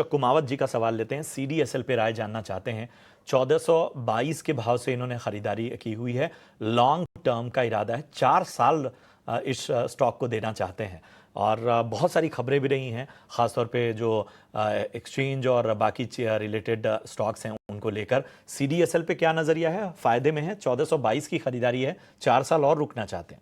कुमावत जी का सवाल लेते हैं। CDSL पे राय जानना चाहते हैं। 1422 के भाव से इन्होंने खरीदारी की हुई है। लॉन्ग टर्म का इरादा है, 4 साल इस स्टॉक को देना चाहते हैं। और बहुत सारी खबरें भी रही हैं, खासतौर पे जो एक्सचेंज और बाकी रिलेटेड स्टॉक्स हैं उनको लेकर। CDSL पे क्या नजरिया है? फायदे में है, 1422 की खरीदारी है, 4 साल और रुकना चाहते हैं।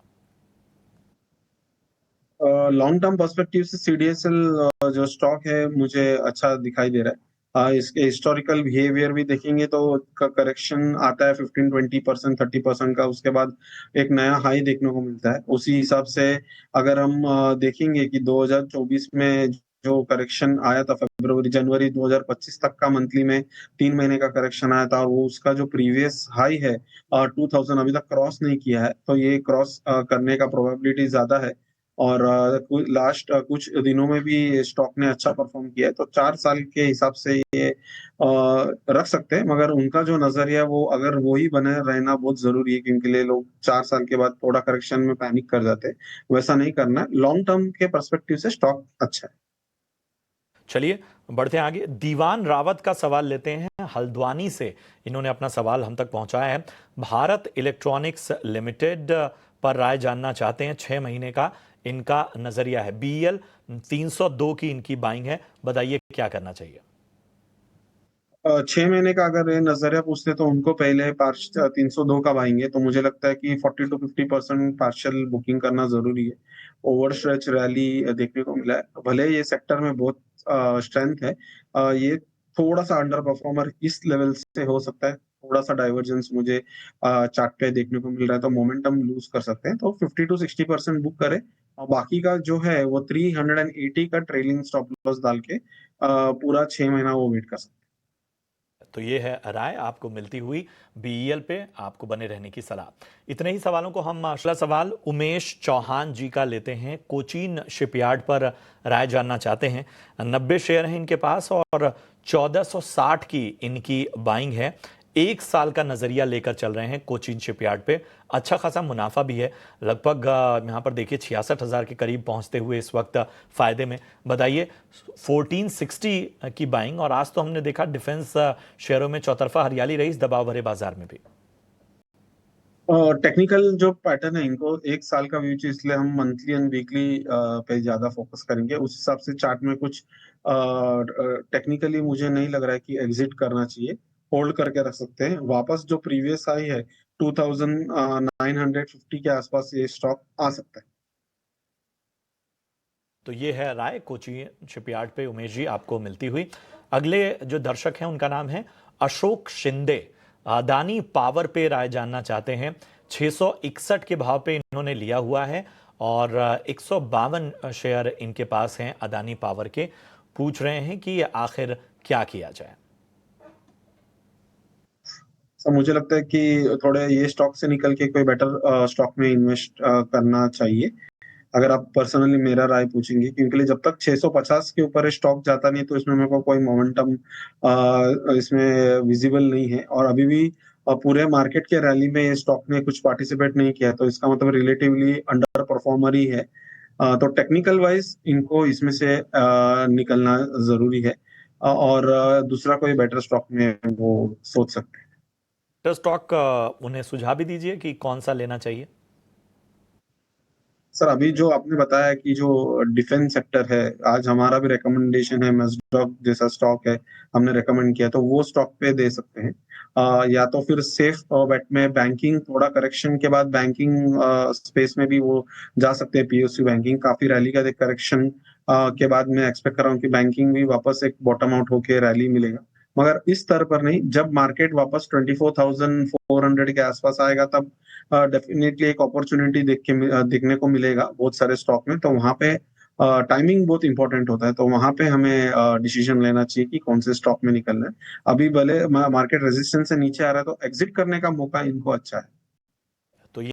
लॉन्ग टर्म पर्सपेक्टिव से सीडीएसएल जो स्टॉक है मुझे अच्छा दिखाई दे रहा है। इसके हिस्टोरिकल बिहेवियर भी देखेंगे तो करेक्शन आता है 15-20%, 30% का, उसके बाद एक नया हाई देखने को मिलता है। उसी हिसाब से अगर हम देखेंगे कि 2024 में जो करेक्शन आया था जनवरी 2025 तक का मंथली में 3 महीने का करेक्शन आया था, और वो उसका जो प्रीवियस हाई है 2000 अभी तक क्रॉस नहीं किया है, तो ये क्रॉस करने का प्रोबेबिलिटी ज्यादा है। और लास्ट कुछ दिनों में भी स्टॉक ने अच्छा परफॉर्म किया है, तो 4 साल के हिसाब से ये रख सकते हैं। मगर उनका जो नजरिया वो अगर वही बने रहना बहुत जरूरी है, क्योंकि ले लोग 4 साल के बाद थोड़ा करेक्शन में पैनिक कर जाते हैं। वैसा नहीं करना है, लॉन्ग टर्म के पर्सपेक्टिव से स्टॉक अच्छा है। चलिए बढ़ते हैं आगे। दीवान रावत का सवाल लेते हैं, हल्द्वानी से इन्होंने अपना सवाल हम तक पहुंचाया है। भारत इलेक्ट्रॉनिक्स लिमिटेड पर राय जानना चाहते हैं। 6 महीने का इनका नजरिया है। BEL 302 की इनकी बाइंग है, बताइए क्या करना चाहिए। 6 महीने का अगर ये नजरिया पूछते तो उनको पहले 302 का पाएंगे, तो मुझे लगता है कि 40-50% पार्शियल बुकिंग करना जरूरी है। ओवर स्ट्रेच रैली देखने को मिला है, भले ये सेक्टर में बहुत स्ट्रेंथ है, ये थोड़ा सा अंडर परफॉर्मर इस लेवल से हो सकता है। थोड़ा सा डाइवर्जेंस मुझे चार्ट पे देखने को मिल रहा है, तो मोमेंटम लूज कर सकते हैं। तो 50-60% बुक करें, और बाकी का जो है वो 380 का ट्रेलिंग स्टॉप लॉस डाल के पूरा 6 महीना वो वेट कर सकते हैं। तो ये है राय आपको मिलती हुई। BEL पे आपको बने रहने की सलाह। इतने ही सवालों को हम अगला सवाल उमेश चौहान जी का लेते हैं। कोचीन शिपयार्ड पर राय जानना चाहते हैं। 90 शेयर हैं इनके पास और 1460 की इनकी बाइंग है। 1 साल का नजरिया लेकर चल रहे हैं कोचीन शिपयार्ड पे। अच्छा खासा मुनाफा भी है, लगभग यहाँ पर देखिए 66,000 के करीब पहुंचते हुए इस वक्त फायदे में। बताइए 1460 की बाइंग, और आज तो हमने देखा डिफेंस शेयरों में चौतरफा हरियाली रही इस दबाव भरे बाजार में भी। टेक्निकल जो पैटर्न है, इनको 1 साल का व्यू, इसलिए हम मंथली एंड वीकली पे ज्यादा फोकस करेंगे। उस हिसाब से चार्ट में कुछ टेक्निकली मुझे नहीं लग रहा है कि एग्जिट करना चाहिए, होल्ड करके रख सकते हैं। वापस जो प्रीवियस हाई है 2950 के आसपास ये स्टॉक आ सकता है। तो ये है राय कोचीन शिपयार्ड पे उमेश जी आपको मिलती हुई। अगले जो दर्शक हैं उनका नाम है अशोक शिंदे। अदानी पावर पे राय जानना चाहते हैं। 661 के भाव पे इन्होंने लिया हुआ है और 152 शेयर इनके पास हैं अदानी पावर के। पूछ रहे हैं कि आखिर क्या किया जाए। तो मुझे लगता है कि थोड़े ये स्टॉक से निकल के कोई बेटर स्टॉक में इन्वेस्ट करना चाहिए, अगर आप पर्सनली मेरा राय पूछेंगे। क्योंकि जब तक 650 के ऊपर स्टॉक जाता नहीं, तो इसमें मेरे को कोई मोमेंटम इसमें विजिबल नहीं है। और अभी भी पूरे मार्केट के रैली में ये स्टॉक ने कुछ पार्टिसिपेट नहीं किया, तो इसका मतलब रिलेटिवली अंडर परफॉर्मर ही है। तो टेक्निकल वाइज इनको इसमें से निकलना जरूरी है, और दूसरा कोई बेटर स्टॉक में वो सोच सकते हैं। तो स्टॉक उन्हें सुझाव भी दीजिए कि कौन सा लेना चाहिए। सर, अभी जो आपने बताया कि जो डिफेंस सेक्टर है, आज हमारा भी रिकमेंडेशन है, मस्टॉक जैसा स्टॉक है, हमने रेकमेंड किया, तो वो स्टॉक पे दे सकते हैं। या तो फिर सेफ बेट में बैंकिंग, थोड़ा करेक्शन के बाद बैंकिंग स्पेस में भी वो जा सकते हैं। PSU बैंकिंग काफी रैली का करेक्शन के बाद मैं एक्सपेक्ट कर रहा हूँ कि बैंकिंग भी वापस एक बॉटम आउट होके रैली मिलेगा, मगर इस स्तर पर नहीं। जब मार्केट वापस 24,400 के आसपास आएगा, तब डेफिनेटली एक अपॉर्चुनिटी देखने को मिलेगा बहुत सारे स्टॉक में। तो वहां पे टाइमिंग बहुत इंपॉर्टेंट होता है, तो वहां पे हमें डिसीजन लेना चाहिए कि कौन से स्टॉक में निकलना है। अभी भले मार्केट रेजिस्टेंस से नीचे आ रहा है, तो एग्जिट करने का मौका इनको अच्छा है।